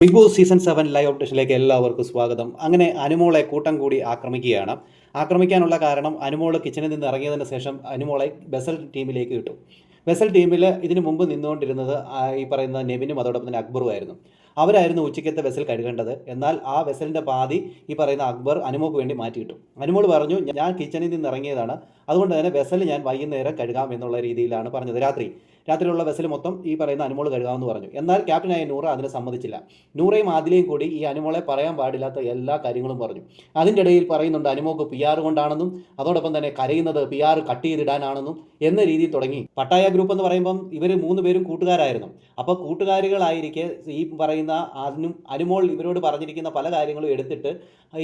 Big boss season 7 live അപ്ഡേഷനിലേക്ക് എല്ലാവർക്കും സ്വാഗതം. അങ്ങനെ അനുമോളെ കൂട്ടം കൂടി ആക്രമിക്കുകയാണ്. ആക്രമിക്കാനുള്ള കാരണം അനുമോൾ കിച്ചണിൽ നിന്ന് ഇറങ്ങിയതിന് ശേഷം അനുമോളെ ബെസൽ ടീമിലേക്ക് കിട്ടും. ബെസൽ ടീമിൽ ഇതിനു മുമ്പ് നിന്നുകൊണ്ടിരുന്നത് ഈ പറയുന്ന നെവിനും അതോടൊപ്പം തന്നെ അക്ബറുമായിരുന്നു. അവരായിരുന്നു ഉച്ചയ്ക്കത്തെ വെസൽ കഴുകേണ്ടത്. എന്നാൽ ആ വെസലിൻ്റെ പാതി ഈ പറയുന്ന അക്ബർ അനുമോൾക്ക് വേണ്ടി മാറ്റി കിട്ടും. അനുമോൾ പറഞ്ഞു, ഞാൻ കിച്ചണിൽ നിന്ന് ഇറങ്ങിയതാണ്, അതുകൊണ്ട് തന്നെ വെസൽ ഞാൻ വൈകുന്നേരം കഴുകാം എന്നുള്ള രീതിയിലാണ് പറഞ്ഞത്. രാത്രിയിലുള്ള വെസൽ മൊത്തം ഈ പറയുന്ന അനുമോൾ കഴുകാമെന്ന് പറഞ്ഞു. എന്നാൽ ക്യാപ്റ്റനായ നൂറ അതിന് സമ്മതിച്ചില്ല. നൂറയും ആദിലയും കൂടി ഈ അനുമോളെ പറയാൻ പാടില്ലാത്ത എല്ലാ കാര്യങ്ങളും പറഞ്ഞു. അതിൻ്റെ ഇടയിൽ പറയുന്നുണ്ട് അനുമോൾക്ക് PR കൊണ്ടാണെന്നും അതോടൊപ്പം തന്നെ കരയുന്നത് PR കട്ട് ചെയ്തിടാനാണെന്നും എന്ന രീതിയിൽ തുടങ്ങി. പട്ടായ ഗ്രൂപ്പ് എന്ന് പറയുമ്പം ഇവർ 3 പേരും കൂട്ടുകാരായിരുന്നു. അപ്പോൾ കൂട്ടുകാരികളായിരിക്കെ ഈ പറയുന്ന അനുമോൾ ഇവരോട് പറഞ്ഞിരിക്കുന്ന പല കാര്യങ്ങളും എടുത്തിട്ട്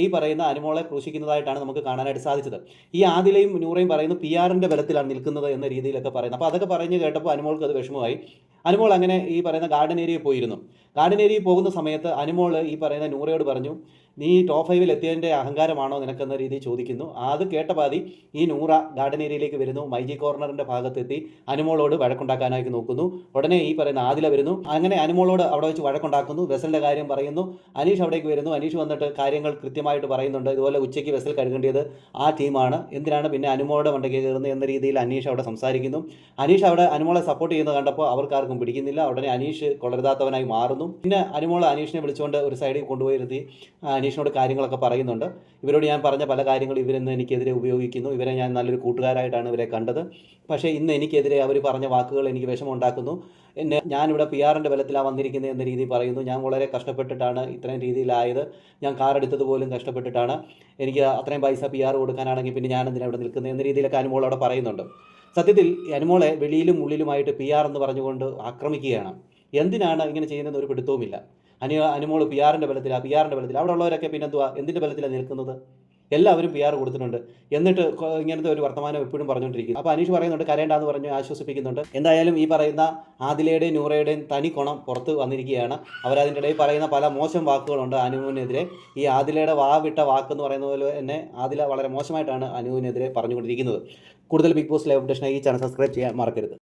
ഈ പറയുന്ന അനുമോളെ ക്രൂശിക്കുന്നതായിട്ടാണ് നമുക്ക് കാണാനായിട്ട് സാധിച്ചത്. ഈ ആദിലയും നൂറയും പറയുന്നു PR-ൻ്റെ ബലത്തിലാണ് നിൽക്കുന്നത് എന്ന രീതിയിലൊക്കെ പറയുന്നത്. അപ്പോൾ അതൊക്കെ പറഞ്ഞ് കേട്ടപ്പോൾ അനുമോൾക്ക് അത് വിഷമമായി. അനുമോൾ അങ്ങനെ ഈ പറയുന്ന ഗാർഡൻ ഏരിയയിൽ പോയിരുന്നു. ഗാർഡൻ ഏരിയയിൽ പോകുന്ന സമയത്ത് അനുമോൾ ഈ പറയുന്ന നൂറയോട് പറഞ്ഞു, നീ ടോപ്പ് 5-ൽ എത്തിയതിൻ്റെ അഹങ്കാരമാണോ നിനക്കെന്ന രീതിയിൽ ചോദിക്കുന്നു. അത് കേട്ട പാതി ഈ നൂറ ഗാർഡൻ ഏരിയയിലേക്ക് വരുന്നു. മൈജി കോർണറിൻ്റെ ഭാഗത്തെത്തി അനുമോളോട് വഴക്കുണ്ടാക്കാനായിട്ട് നോക്കുന്നു. ഉടനെ ഈ പറയുന്ന ആദില വരുന്നു. അങ്ങനെ അനുമോളോട് അവിടെ വെച്ച് വഴക്കുണ്ടാക്കുന്നു. വെസലിൻ്റെ കാര്യം പറയുന്നു. അനീഷ് അവിടേക്ക് വരുന്നു. അനീഷ് വന്നിട്ട് കാര്യങ്ങൾ കൃത്യമായിട്ട് പറയുന്നുണ്ട്. ഇതുപോലെ ഉച്ചയ്ക്ക് വെസൽ കഴുകേണ്ടത് ആ ടീമാണ്, എന്തിനാണ് പിന്നെ അനുമോളുടെ മണ്ടയ്ക്ക് കയറുന്നത് എന്ന രീതിയിൽ അനീഷ് അവിടെ സംസാരിക്കുന്നു. അനീഷ് അവിടെ അനുമോളെ സപ്പോർട്ട് ചെയ്യുന്നത് കണ്ടപ്പോൾ അവർക്കാർക്കും പിടിക്കുന്നില്ല. ഉടനെ അനീഷ് കൊള്ളരുതാത്തവനായി മാറുന്നു. പിന്നെ അനുമോൾ അനീഷിനെ വിളിച്ചുകൊണ്ട് ഒരു സൈഡിൽ കൊണ്ടുപോയിരുത്തി അനീഷിനോട് കാര്യങ്ങളൊക്കെ പറയുന്നുണ്ട്. ഇവരോട് ഞാൻ പറഞ്ഞ പല കാര്യങ്ങളും ഇവരിന്ന് എനിക്കെതിരെ ഉപയോഗിക്കുന്നു. ഇവരെ ഞാൻ നല്ലൊരു കൂട്ടുകാരായിട്ടാണ് ഇവരെ കണ്ടത്. പക്ഷേ ഇന്ന് എനിക്കെതിരെ അവർ പറഞ്ഞ വാക്കുകൾ എനിക്ക് വിഷമമുണ്ടാക്കുന്നു. ഞാനിവിടെ PR-ൻ്റെ ബലത്തിലാണ് വന്നിരിക്കുന്നത് എന്ന രീതിയിൽ പറയുന്നു. ഞാൻ വളരെ കഷ്ടപ്പെട്ടിട്ടാണ് ഇത്രയും രീതിയിലായത്. ഞാൻ കാർ എടുത്തത് പോലും കഷ്ടപ്പെട്ടിട്ടാണ്. എനിക്ക് അത്രയും പൈസ PR കൊടുക്കാനാണെങ്കിൽ പിന്നെ ഞാൻ എന്തിനാണ് ഇവിടെ നിൽക്കുന്നത് എന്ന രീതിയിലൊക്കെ അനുമോൾ അവിടെ പറയുന്നുണ്ട്. സത്യത്തിൽ അനുമോളെ വെളിയിലും ഉള്ളിലുമായിട്ട് PR എന്ന് പറഞ്ഞുകൊണ്ട് ആക്രമിക്കുകയാണ്. എന്തിനാണ് ഇങ്ങനെ ചെയ്യുന്നത് ഒരു പിടുത്തവുമില്ല. അനുമോൾ PR-ൻ്റെ ബലത്തിൽ അവിടെ ഉള്ളവരൊക്കെ പിന്നെന്തുവാ എന്തിൻ്റെ ബലത്തിലാണ് നിൽക്കുന്നത്? എല്ലാവരും PR കൊടുത്തിട്ടുണ്ട്. എന്നിട്ട് ഇങ്ങനത്തെ ഒരു വർത്തമാനം എപ്പോഴും പറഞ്ഞുകൊണ്ടിരിക്കുന്നു. അപ്പോൾ അനീഷ് പറയുന്നുണ്ട് കരയേണ്ടെന്ന് പറഞ്ഞ് ആശ്വസിപ്പിക്കുന്നുണ്ട്. എന്തായാലും ഈ പറയുന്ന ആദിലയുടെയും നൂറയുടെയും തനി കുണം പുറത്ത് വന്നിരിക്കുകയാണ്. അവരതിൻ്റെ ഇടയിൽ പറയുന്ന പല മോശം വാക്കുകളുണ്ട് അനുവിനെതിരെ. ഈ ആദിലയുടെ വിട്ട വാക്കെന്ന് പറയുന്ന പോലെ തന്നെ ആദില വളരെ മോശമായിട്ടാണ് അനുവിനെതിരെ പറഞ്ഞുകൊണ്ടിരിക്കുന്നത്. കൂടുതൽ ബിഗ് ബോസ് ലൈവ് അപ്ഡേഷനായി ഈ ചാനൽ സബ്സ്ക്രൈബ് ചെയ്യാൻ മറക്കരുത്.